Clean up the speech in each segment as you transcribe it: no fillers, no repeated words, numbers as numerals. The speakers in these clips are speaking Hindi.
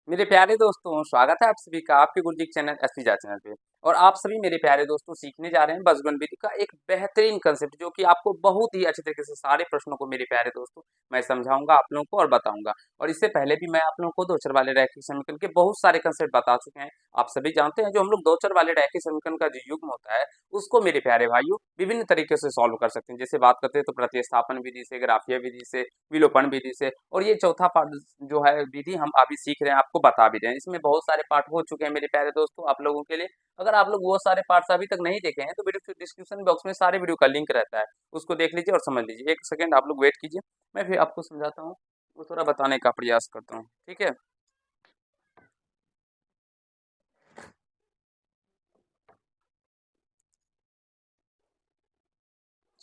मेरे प्यारे दोस्तों, स्वागत है आप सभी का आपके गुरुजी के चैनल एसपीजा चैनल पे। और आप सभी मेरे प्यारे दोस्तों सीखने जा रहे हैं बजगुन विधि का एक बेहतरीन कंसेप्ट, जो कि आपको बहुत ही अच्छे तरीके से सारे प्रश्नों को मेरे प्यारे दोस्तों मैं समझाऊंगा आप लोगों को और बताऊंगा। और इससे पहले भी मैं आप लोगों को दो चर वाले रैखिक समीकरण के बहुत सारे कंसेप्ट बता चुके हैं। आप सभी जानते हैं जो हम लोग दो चर वाले रैखिक समीकरण का जो युग्म होता है उसको मेरे प्यारे भाइयों विभिन्न तरीके से सॉल्व कर सकते हैं। जैसे बात करते हैं तो प्रतिस्थापन विधि से, ग्राफीय विधि से, विलोपन विधि से, और ये चौथा पार्ट जो है विधि हम अभी सीख रहे हैं, आपको बता भी रहे हैं। इसमें बहुत सारे पार्ट हो चुके हैं मेरे प्यारे दोस्तों आप लोगों के लिए। अगर आप लोग वो सारे पार्ट्स अभी तक नहीं देखे हैं तो वीडियो डिस्क्रिप्शन बॉक्स में सारे वीडियो का लिंक रहता है, उसको देख लीजिए और समझ लीजिए। एक सेकंड आप लोग वेट कीजिए, मैं फिर आपको समझाता हूँ, वो थोड़ा बताने का प्रयास करता हूँ, ठीक है।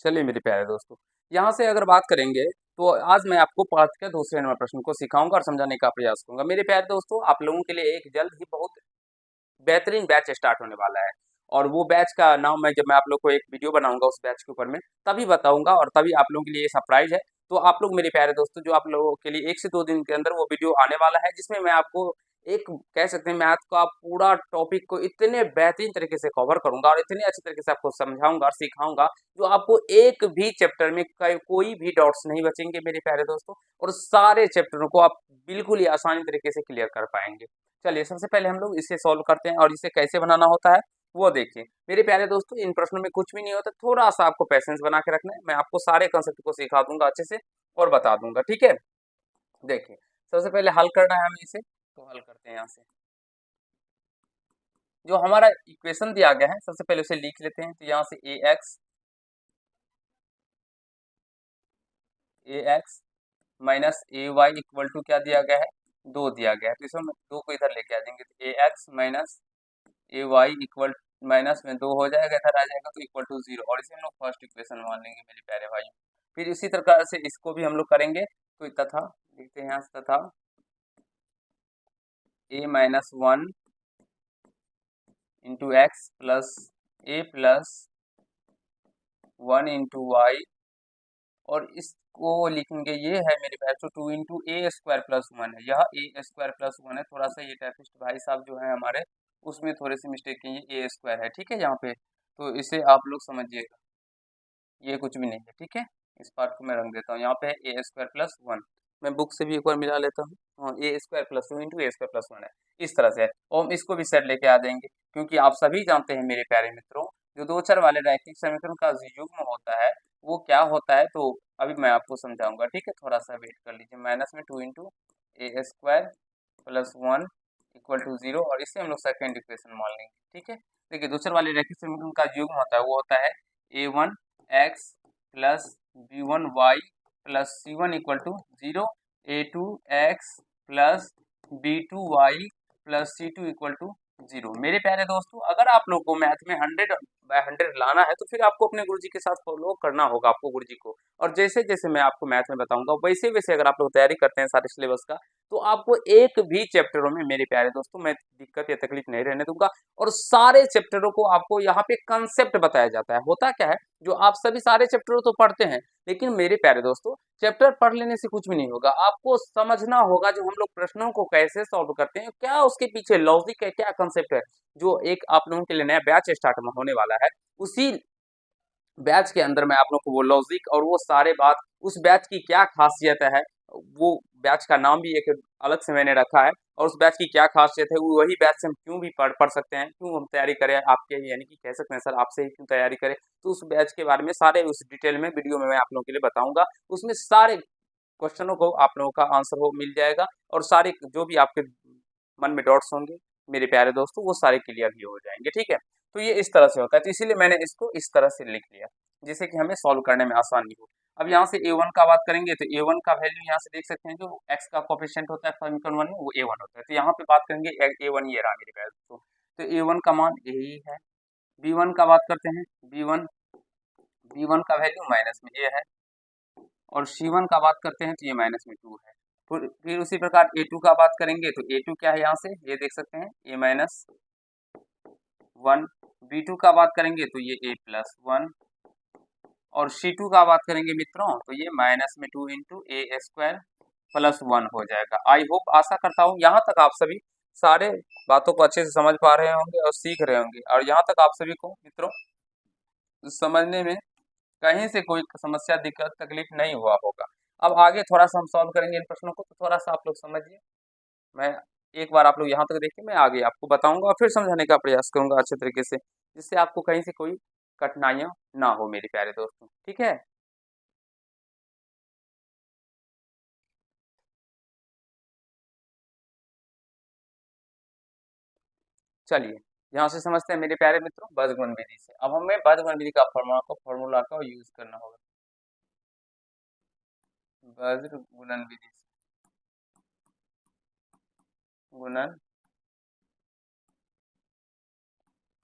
चलिए मेरे प्यारे दोस्तों, यहाँ से अगर बात करेंगे तो आज मैं आपको पाठ के दूसरे नंबर प्रश्न को सिखाऊंगा और समझाने का प्रयास करूंगा। मेरे प्यारे दोस्तों, आप लोगों के लिए एक जल्द ही बहुत बेहतरीन बैच स्टार्ट होने वाला है। और वो बैच का नाम मैं जब मैं आप लोग को एक वीडियो बनाऊंगा उस बैच के ऊपर में तभी बताऊंगा, और तभी आप लोगों के लिए ये सरप्राइज है। तो आप लोग मेरे प्यारे दोस्तों, जो आप लोगों के लिए 1 से 2 दिन के अंदर वो वीडियो आने वाला है, जिसमें मैं आपको एक कह सकते हैं मैथ का पूरा टॉपिक को इतने बेहतरीन तरीके से कवर करूंगा और इतने अच्छे तरीके से आपको समझाऊंगा और सिखाऊंगा, जो आपको एक भी चैप्टर में कोई भी डाउट्स नहीं बचेंगे मेरे प्यारे दोस्तों। और सारे चैप्टरों को आप बिल्कुल ही आसानी तरीके से क्लियर कर पाएंगे। चलिए सबसे पहले हम लोग इसे सॉल्व करते हैं, और इसे कैसे बनाना होता है वो देखिए। मेरे प्यारे दोस्तों, इन प्रश्नों में कुछ भी नहीं होता, थोड़ा सा आपको पैसेंस बना के रखना है। मैं आपको सारे कंसेप्ट को सिखा दूंगा अच्छे से और बता दूंगा, ठीक है। देखिए, सबसे पहले हल करना है हमें इसे, तो हल करते हैं यहाँ से। जो हमारा इक्वेशन दिया गया है सबसे पहले उसे लिख लेते हैं। तो यहाँ से a x minus a y equal to क्या दिया गया है, 2 दिया गया है। तो इसमें 2 को इधर लेके आ जाएंगे, तो ए x minus a y equal minus में 2 हो जाएगा, इधर आ जाएगा तो इक्वल टू 0, और इसे हम लोग फर्स्ट इक्वेशन मान लेंगे मेरे प्यारे भाई। फिर इसी प्रकार से इसको भी हम लोग करेंगे, तो तथा लिखते हैं यहाँ से, तथा ए माइनस 1 इंटू एक्स प्लस ए प्लस 1 इंटू वाई, और इसको लिखेंगे, ये है मेरे पास तो 2 इंटू ए स्क्वायर प्लस 1 है, यह ए स्क्वायर प्लस 1 है। थोड़ा सा ये टाइपिस्ट भाई साहब जो है हमारे, उसमें थोड़ी सी मिस्टेक की, ये ए स्क्वायर है, ठीक है यहाँ पे। तो इसे आप लोग समझिएगा, ये कुछ भी नहीं है, ठीक है। इस पार्ट को मैं रख देता हूँ, यहाँ पे है ए स्क्वायर प्लस 1। मैं बुक से भी एक बार मिला लेता हूँ, हाँ, ए square plus 2 into A square plus 1 है, इस तरह से है। और हम इसको भी सेट लेके आ जाएंगे, क्योंकि आप सभी जानते हैं मेरे प्यारे मित्रों, जो दो चर वाले रैखिक समीकरण का जो युग्म होता है वो क्या होता है, तो अभी मैं आपको समझाऊंगा, ठीक है। थोड़ा सा वेट कर लीजिए। माइनस में 2 into A square plus 1 equal to 0, और इसे हम लोग सेकेंड इक्वेशन मान लेंगे, ठीक है। देखिए, दूसरे वाले रैखिक समीकरण का युग्म होता है वो होता है a1x plus b1y plus c1 equal to 0, a2x plus b2y plus c2 equal to 0। मेरे प्यारे दोस्तों, अगर आप लोग को मैथ में 100/100 लाना है तो फिर आपको अपने गुरुजी के साथ फॉलो करना होगा, आपको गुरुजी को। और जैसे जैसे मैं आपको मैथ में बताऊंगा वैसे वैसे अगर आप लोग तैयारी करते हैं सारे सिलेबस का, तो आपको एक भी चैप्टरों में मेरे प्यारे दोस्तों मैं दिक्कत या तकलीफ नहीं रहने दूंगा। और सारे चैप्टरों को आपको यहाँ पे कंसेप्ट बताया जाता है। होता क्या है, जो आप सभी सारे चैप्टरों तो पढ़ते हैं, लेकिन मेरे प्यारे दोस्तों चैप्टर पढ़ लेने से कुछ भी नहीं होगा, आपको समझना होगा जो हम लोग प्रश्नों को कैसे सॉल्व करते हैं, क्या उसके पीछे लॉजिक है, क्या कंसेप्ट है। जो एक आप लोगों के लिए नया बैच स्टार्ट होने वाला है, उसी बैच के अंदर मैं आप लोग को वो लॉजिक और वो सारे बात, उस बैच की क्या खासियत है, वो बैच का नाम भी एक अलग से मैंने रखा है, और उस बैच की क्या खासियत है, वो वही बैच से हम क्यों भी पढ़ सकते हैं, क्यों हम तैयारी करें आपके, यानी कि कह सकते हैं सर आपसे ही क्यों तैयारी करें। तो उस बैच के बारे में सारे उस डिटेल में वीडियो में मैं आप लोगों के लिए बताऊंगा। उसमें सारे क्वेश्चनों को आप लोगों का आंसर हो मिल जाएगा, और सारे जो भी आपके मन में डाउट्स होंगे मेरे प्यारे दोस्तों वो सारे क्लियर भी हो जाएंगे, ठीक है। तो ये इस तरह से होता है, तो इसीलिए मैंने इसको इस तरह से लिख लिया, जिससे कि हमें सॉल्व करने में आसानी हो। अब यहाँ से a1 का बात करेंगे, तो a1 का वैल्यू यहाँ से देख सकते हैं, जो x का कोफिशिएंट होता है समीकरण 1 में वो a1 होता है। तो यहाँ पे बात करेंगे a1, ये रहा मेरे पास। तो a1 का मान यही है। b1 का बात करते हैं, b1 का वैल्यू माइनस में a है, और c1 का बात करते हैं तो ये माइनस में 2 है। फिर उसी प्रकार a2 का बात करेंगे, तो a2 क्या है, यहाँ से ये देख सकते हैं a माइनस 1। b2 का बात करेंगे तो ये a प्लस 1, और c2 का बात करेंगे मित्रों तो ये माइनस में 2 इंटू ए स्क्वायर प्लस 1 हो जाएगा। आई होप, आशा करता हूँ यहाँ तक आप सभी सारे बातों को अच्छे से समझ पा रहे होंगे और सीख रहे होंगे, और यहाँ तक आप सभी को मित्रों समझने में कहीं से कोई समस्या, दिक्कत, तकलीफ नहीं हुआ होगा। अब आगे थोड़ा सा हम सॉल्व करेंगे इन प्रश्नों को, तो थोड़ा सा आप लोग समझिए। मैं एक बार आप लोग यहाँ तक देखिए, मैं आगे आपको बताऊंगा और फिर समझाने का प्रयास करूंगा अच्छे तरीके से, जिससे आपको कहीं से कोई कठिनाइयां ना हो मेरे प्यारे दोस्तों। ठीक है, चलिए यहाँ से समझते हैं मेरे प्यारे मित्रों बजगुण विधि से। अब हमें बजगुण विधि का फॉर्मूला का यूज करना होगा। वज्र गुणन विधि से, गुणन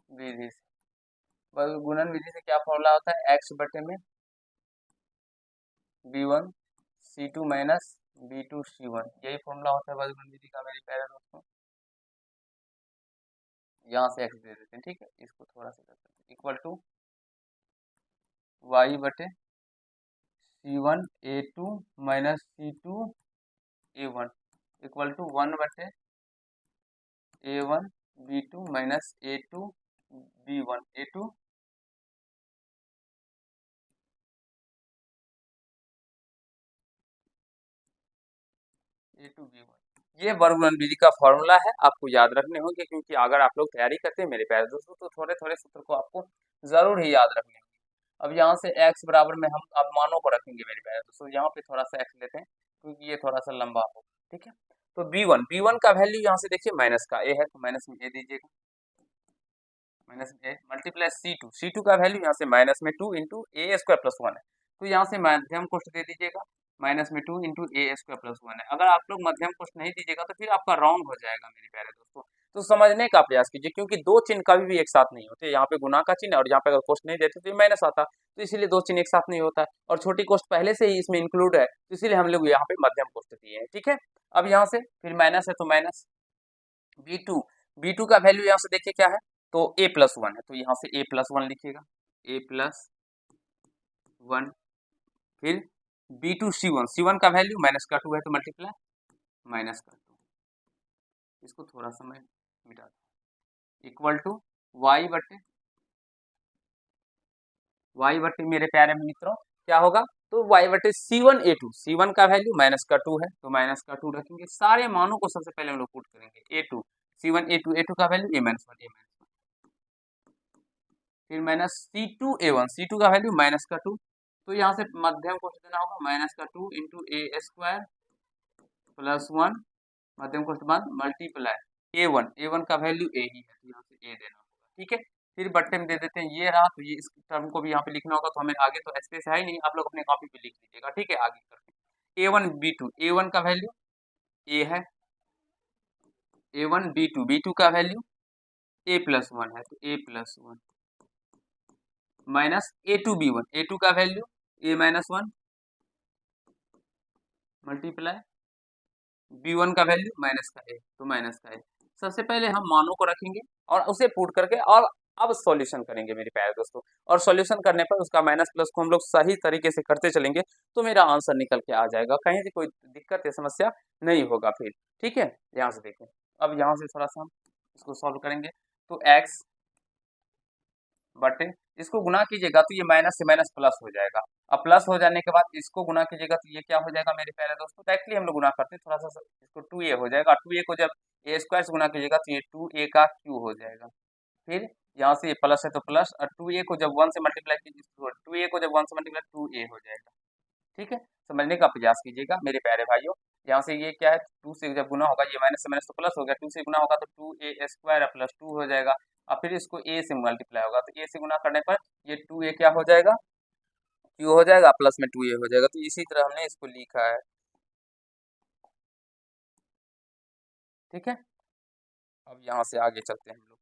विधि से, वज्र गुणन विधि से क्या फॉर्मूला होता है, एक्स बटे में b1 c2 minus b2 c1, यही फॉर्मूला होता है वज्र गुणन विधि का मेरे प्यारे दोस्तों। यहाँ से एक्स दे देते हैं, ठीक है, इसको थोड़ा सा करते हैं, इक्वल टू वाई बटे c1 a2 minus c2 a1 equal to 1 बटे a1 b2 minus a2 b1 a2 ये वर्गमूल विधि का फॉर्मूला है, आपको याद रखने होंगे, क्योंकि अगर आप लोग तैयारी करते हैं मेरे प्यारे दोस्तों तो थोड़े थोड़े सूत्र को आपको जरूर ही याद रखने होंगे। अब यहाँ से x बराबर में हम अब मानों को रखेंगे मेरे प्यारे दोस्तों, यहाँ पे थोड़ा सा x लेते हैं क्योंकि ये थोड़ा सा लंबा होगा, ठीक है। तो b1 का वैल्यू यहाँ से देखिए माइनस का a है, तो माइनस में a दीजिएगा, माइनस में a मल्टीप्लाई c2 का वैल्यू यहाँ से माइनस में 2 इंटू ए स्क्वायर प्लस 1 है, तो यहाँ से मध्यम कोष्ठ दे दीजिएगा, माइनस में 2 इंटू ए स्क्वायर प्लस 1 है। अगर आप लोग मध्यम कोष्ठ नहीं दीजिएगा तो फिर आपका रॉन्ग हो जाएगा मेरे प्यारे दोस्तों। तो समझने का प्रयास कीजिए, क्योंकि दो चिन्ह कभी भी एक साथ नहीं होते, यहाँ पे गुना का चिन्ह और यहाँ पे अगर कोष्ठ नहीं देते तो ये माइनस आता, तो इसीलिए दो चिन्ह एक साथ नहीं होता है, और छोटी कोष्ठ पहले से ही इसमें इंक्लूड है, तो इसीलिए हम लोग यहाँ पे मध्यम कोष्ठ दिए हैं, ठीक है। अब यहाँ से फिर माइनस है तो माइनस b2 का वैल्यू यहाँ से देखिए क्या है, तो a प्लस 1 है, तो यहाँ से a प्लस 1 लिखिएगा, a प्लस 1, फिर b2 c1 का वैल्यू माइनस का 2 है, तो मल्टीप्लाई माइनस का 2, इसको थोड़ा सा मैं मिटा दूं, इक्वल टू वाई बटे मेरे प्यारे मित्रों क्या होगा, तो वाई बटे c1 का वैल्यू माइनस का 2 है, तो माइनस का 2 रखेंगे, सारे मानों को सबसे पहले हम लोग पुट करेंगे, a2 c1 a2 का वैल्यू a माइनस 1 फिर माइनस c2 का वैल्यू माइनस का 2, तो यहाँ से मध्यम कोष्ठ देना होगा, माइनस का 2 इंटू ए स्क्वायर प्लस 1 मध्यम कोष्ठ बाद मल्टीप्लाई ए वन का वैल्यू ए ही है, तो यहाँ से ए देना होगा, ठीक है। फिर बट्टे में दे देते हैं, ये रहा, तो ये इस टर्म को भी यहाँ पे लिखना होगा, तो हमें आगे तो स्पेस है ही नहीं, आप लोग अपने कॉपी पे लिख लीजिएगा, ठीक है। आगे करते हैं ए वन का वैल्यू ए है, बी टू का वैल्यू ए प्लस 1 है, तो ए प्लस 1 माइनस ए टू का वैल्यू ए माइनस 1 मल्टीप्लाई b1 का वैल्यू माइनस का ए, तो माइनस का ए। सबसे पहले हम मानों को रखेंगे और उसे पुट करके और अब सॉल्यूशन करेंगे मेरे प्यारे दोस्तों, और सॉल्यूशन करने पर उसका माइनस प्लस को हम लोग सही तरीके से करते चलेंगे, तो मेरा आंसर निकल के आ जाएगा, कहीं से कोई दिक्कत या समस्या नहीं होगा फिर, ठीक है। यहाँ से देखें, अब यहाँ से थोड़ा सा हम इसको सॉल्व करेंगे, तो एक्स बटे इसको गुना कीजिएगा तो ये माइनस से माइनस प्लस हो जाएगा, अब प्लस हो जाने के बाद इसको गुना कीजिएगा तो ये क्या हो जाएगा मेरे प्यारे दोस्तों, डायरेक्टली हम लोग गुना करते हैं, थोड़ा सा इसको 2a हो जाएगा, 2a को जब ए स्क्वायर से गुना कीजिएगा तो ये 2a का क्यू हो जाएगा, फिर यहाँ से ये प्लस है तो प्लस, और 2a को जब 1 से मल्टीप्लाई कीजिए, 2a को जब 1 से मल्टीप्लाई 2a हो जाएगा, ठीक है। समझने का प्रयास कीजिएगा मेरे प्यारे भाइयों। यहाँ से ये क्या है, 2 से जब गुना होगा, ये माइनस से माइनस तो प्लस हो गया, 2 से गुना होगा तो 2a स्क्वायर प्लस 2 हो जाएगा, और फिर इसको a से मल्टीप्लाई होगा, तो a से गुना करने पर ये 2a क्या हो जाएगा, q हो जाएगा, प्लस में 2a हो जाएगा, तो इसी तरह हमने इसको लिखा है, ठीक है। अब यहाँ से आगे चलते हैं हम लोग,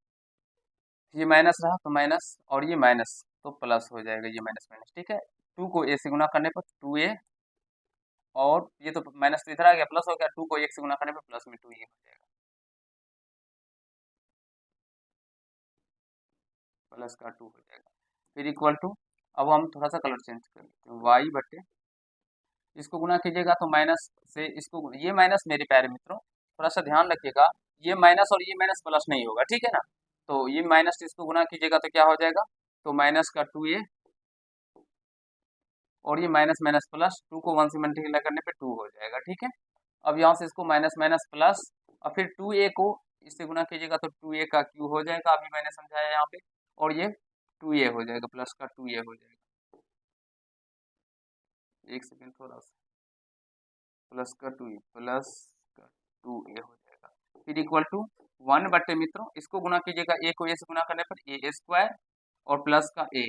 ये माइनस रहा तो माइनस, और ये माइनस तो प्लस हो जाएगा, ये माइनस माइनस, ठीक है। 2 को a से गुना करने पर 2a, और ये तो माइनस तो इधर आ गया, प्लस हो गया, 2 को 1 से गुना करने पर प्लस में 2a हो जाएगा, प्लस का 2 हो जाएगा, फिर इक्वल टू, अब हम थोड़ा सा कलर चेंज कर लेते हैं, वाई बटे इसको गुना कीजिएगा तो माइनस से इसको, ये माइनस मेरे प्यारे मित्रों थोड़ा सा ध्यान रखिएगा, ये माइनस और ये माइनस प्लस नहीं होगा, ठीक है ना। तो ये माइनस से इसको गुना कीजिएगा तो क्या हो जाएगा, तो माइनस का 2a, और ये माइनस माइनस प्लस, 2 को 1 से मल्टीप्लाई करने पे 2 हो जाएगा, ठीक है। अब यहाँ से इसको माइनस माइनस प्लस, और फिर 2a को इससे गुना कीजिएगा तो 2a का क्यूब हो जाएगा, अभी मैंने समझाया यहाँ पे, और ये 2a हो जाएगा, प्लस का 2a हो जाएगा। एक सेकेंड, थोड़ा सा, प्लस का 2a, प्लस का 2a हो जाएगा, फिर इक्वल टू 1 बटे मित्रों इसको गुना कीजिएगा, a को a से गुना करने पर a स्क्वायर, और प्लस का a,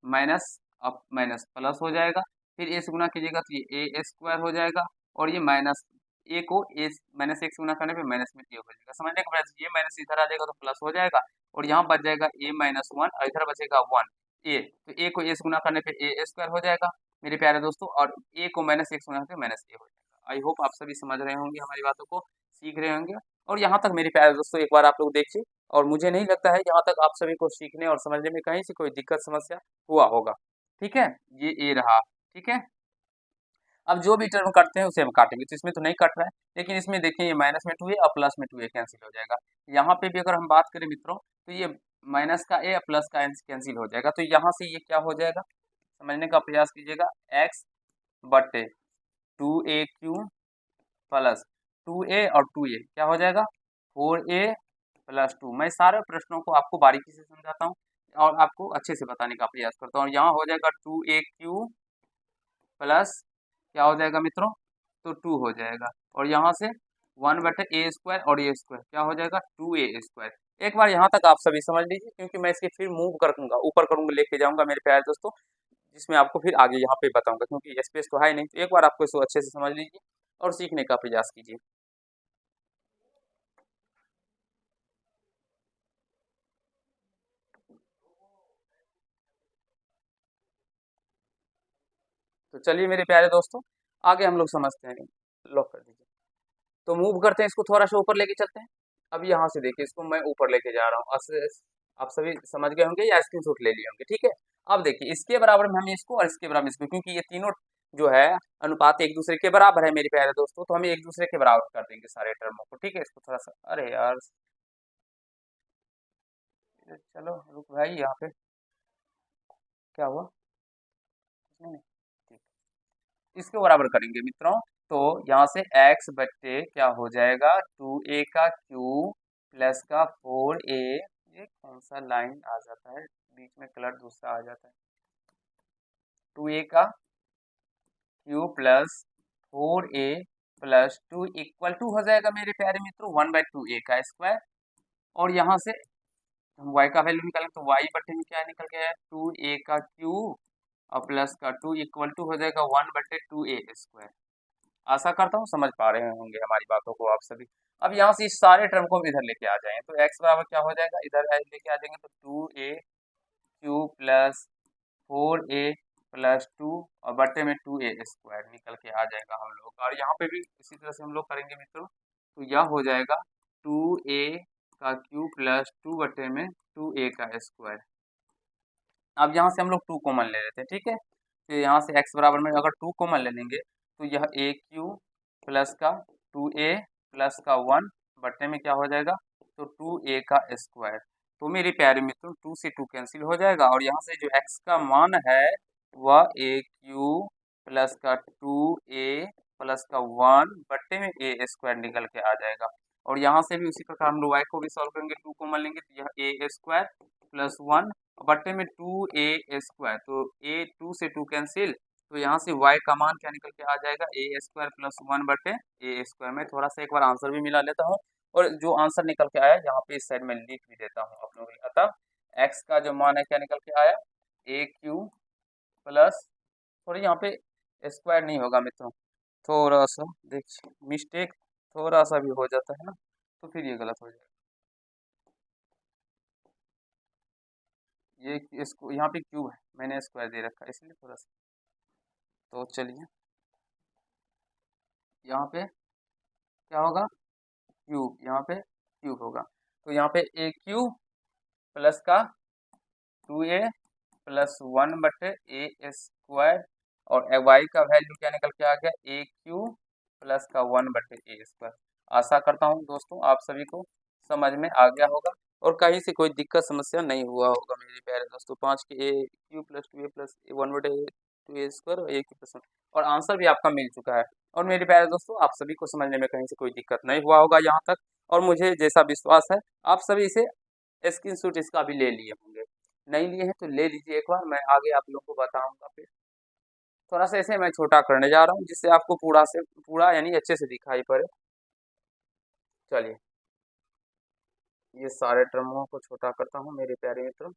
माइनस अब माइनस प्लस हो जाएगा, फिर a से गुना कीजिएगा तो ये a स्क्वायर हो जाएगा, और ये माइनस a को a माइनस 1 से गुना करने पे माइनस में a हो जाएगा, समझने के बाद ये माइनस इधर आ जाएगा तो प्लस हो जाएगा, और यहाँ बच जाएगा a माइनस 1, और इधर बचेगा 1 a, तो a को a से गुना करने पे a स्क्वायर हो जाएगा मेरे प्यारे दोस्तों, और a को माइनस 1 से गुना करके माइनस a हो जाएगा। आई होप आप सभी समझ रहे होंगे, हमारी बातों को सीख रहे होंगे, और यहाँ तक मेरे प्यारे दोस्तों एक बार आप लोग देखिए, और मुझे नहीं लगता है यहाँ तक आप सभी को सीखने और समझने में कहीं से कोई दिक्कत समस्या हुआ होगा, ठीक है। ये ए रहा, ठीक है। अब जो भी टर्म करते हैं उसे हम काटेंगे, तो इसमें तो नहीं कट रहा है, लेकिन इसमें देखिए ये माइनस में 2a और प्लस में 2a कैंसिल हो जाएगा। यहाँ पे भी अगर हम बात करें मित्रों तो ये माइनस का a प्लस का कैंसिल हो जाएगा, तो यहाँ से ये क्या हो जाएगा, समझने का प्रयास कीजिएगा, x बटे 2a क्यूब प्लस 2a और 2a क्या हो जाएगा 4a प्लस 2। मैं सारे प्रश्नों को आपको बारीकी से समझाता हूँ और आपको अच्छे से बताने का प्रयास करता हूँ। और यहाँ हो जाएगा 2a क्यूब प्लस क्या हो जाएगा मित्रों, तो 2 हो जाएगा, और यहाँ से 1 बटे a स्क्वायर, और a स्क्वायर क्या हो जाएगा 2a स्क्वायर। एक बार यहाँ तक आप सभी समझ लीजिए, क्योंकि मैं इसके फिर मूव करूंगा, ऊपर करूंगा, लेके जाऊंगा मेरे प्यारे दोस्तों, जिसमें आपको फिर आगे यहाँ पे बताऊंगा, क्योंकि स्पेस तो है नहीं। तो एक बार आपको इसको अच्छे से समझ लीजिए और सीखने का प्रयास कीजिए। तो चलिए मेरे प्यारे दोस्तों, आगे हम लोग समझते हैं। लॉक कर दीजिए। तो मूव करते हैं, इसको थोड़ा सा ऊपर लेके चलते हैं। अब यहाँ से देखिए, इसको मैं ऊपर लेके जा रहा हूँ, आप सभी समझ गए होंगे या स्क्रीनशॉट ले लिए होंगे, ठीक है। अब देखिए इसके बराबर में हम इसको, और इसके बराबर में इसको, क्योंकि ये तीनों जो है अनुपात एक दूसरे के बराबर है मेरे प्यारे दोस्तों, तो हम एक दूसरे के बराबर कर देंगे सारे टर्मों को, ठीक है। इसको थोड़ा सा, अरे यार चलो रुक भाई, यहाँ पे क्या हुआ, नहीं नहीं, ठीक, इसके बराबर करेंगे मित्रों। तो यहाँ से x बट्टे क्या हो जाएगा 2a का क्यूब प्लस का 4a, ये कौन सा लाइन आ जाता है बीच में, कलर दूसरा आ जाता है, 2a का cube plus 4a plus 2 equal to हो जाएगा मेरे प्यारे मित्रों 1/2a का स्क्वायर, और यहाँ से हम y का वैल्यू निकालें तो y बट्टे में क्या निकल गया है 2a का क्यूब और प्लस का 2 इक्वल टू हो जाएगा 1/2a स्क्वायर। आशा करता हूँ समझ पा रहे होंगे हमारी बातों को आप सभी। अब यहाँ से इस सारे टर्म को हम इधर लेके आ जाएंगे, तो x बराबर क्या हो जाएगा, इधर लेके आ जाएंगे तो 2a cube plus 4a plus 2 और बट्टे में 2a स्क्वायर निकल के आ जाएगा हम लोग। और यहाँ पे भी इसी तरह से हम लोग करेंगे मित्रों, तो यह हो जाएगा 2a का क्यूब प्लस 2 बट्टे में 2a का स्क्वायर। अब यहाँ से हम लोग 2 कॉमन ले लेते हैं, ठीक है। तो यहाँ से x बराबर में अगर 2 कॉमन ले लेंगे तो यह a क्यूब प्लस का 2a प्लस का 1 बट्टे में क्या हो जाएगा, तो 2a का स्क्वायर। तो मेरे प्यारे मित्रों 2 से 2 कैंसिल हो जाएगा, और यहाँ से जो x का मान है वह a क्यूब प्लस का 2a प्लस का 1 बट्टे में a स्क्वायर निकल के आ जाएगा। और यहाँ से भी उसी प्रकार हम लोग y को भी सॉल्व करेंगे, 2 कॉमन लेंगे तो यह a स्क्वायर प्लस 1 बट्टे में 2a स्क्वायर, तो a 2 से 2 कैंसिल, तो यहाँ से y का मान क्या निकल के आ जाएगा a स्क्वायर प्लस 1 बटे a स्क्वायर। में थोड़ा सा एक बार आंसर भी मिला लेता हूँ, और जो आंसर निकल के आया यहाँ पे इस साइड में लिख भी देता हूँ आप लोगों के लिए। अतः x का जो मान है क्या निकल के आया a क्यूब प्लस, थोड़ी यहाँ पे स्क्वायर नहीं होगा मित्रों, थोड़ा सा देखिए मिस्टेक थोड़ा सा भी हो जाता है ना, तो फिर ये गलत हो जाएगा। ये इसको यहाँ पे क्यूब है, मैंने स्क्वायर दे रखा है इसलिए थोड़ा सा, तो चलिए यहाँ पे क्या होगा क्यूब, यहाँ पे क्यूब होगा, तो यहाँ पे a क्यूब प्लस का 2a प्लस 1 बटे a स्क्वायर, और y का वैल्यू क्या निकल के आ गया, ए क्यू प्लस का 1/a²। आशा करता हूँ दोस्तों आप सभी को समझ में आ गया होगा और कहीं से कोई दिक्कत समस्या नहीं हुआ होगा मेरे प्यारे दोस्तों। 5 के ए Q plus 2a plus 1/2a² और a की प्रश्न और आंसर भी आपका मिल चुका है। और मेरे प्यारे दोस्तों आप सभी को समझने में कहीं से कोई दिक्कत नहीं हुआ होगा यहाँ तक, और मुझे जैसा विश्वास है आप सभी इसे स्क्रीनशॉट इसका भी ले लिए होंगे। नहीं लिए हैं तो ले लीजिए एक बार, मैं आगे आप लोगों को बताऊंगा। फिर थोड़ा सा ऐसे मैं छोटा करने जा रहा हूँ जिससे आपको पूरा से पूरा यानी अच्छे से दिखाई पड़े। चलिए ये सारे टर्मों को छोटा करता हूँ मेरे प्यारे मित्रों।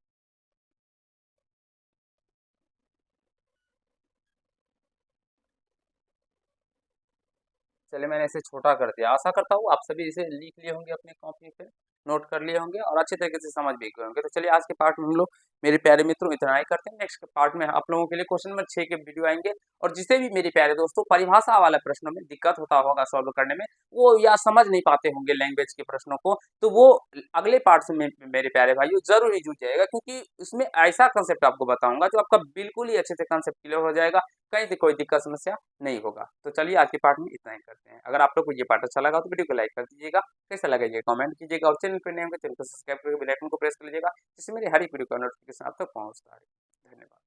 चलिए मैंने इसे छोटा कर दिया। आशा करता हूँ आप सभी इसे लिख लिए होंगे अपनी कॉपी पे, नोट कर लिए होंगे और अच्छे तरीके से समझ भी गए होंगे। तो चलिए आज के पार्ट में हम लोग मेरे प्यारे मित्रों इतना ही करते हैं। नेक्स्ट पार्ट में आप लोगों के लिए क्वेश्चन नंबर 6 के वीडियो आएंगे। और जिसे भी मेरे प्यारे दोस्तों परिभाषा वाले प्रश्नों में दिक्कत होता होगा सॉल्व करने में, वो या समझ नहीं पाते होंगे लैंग्वेज के प्रश्नों को, तो वो अगले पार्ट से मेरे प्यारे भाइयों जरूर ही जुड़ जाएगा, क्योंकि उसमें ऐसा कंसेप्ट आपको बताऊंगा जो आपका बिल्कुल ही अच्छे से कंसेप्ट क्लियर हो जाएगा, कहीं से कोई दिक्कत समस्या नहीं होगा। तो चलिए आज के पार्ट में इतना ही करते हैं। अगर आप लोग को ये पार्ट अच्छा लगा तो वीडियो को लाइक कर दीजिएगा, कैसा लगा ये कमेंट कीजिएगा और चैनल पर नए होंगे चैनल को सब्सक्राइब करके बेल आइकन को प्रेस कर लीजिएगा, जिससे मेरी हर एक वीडियो का नोटिफिकेशन आप तक पहुंचता है। धन्यवाद।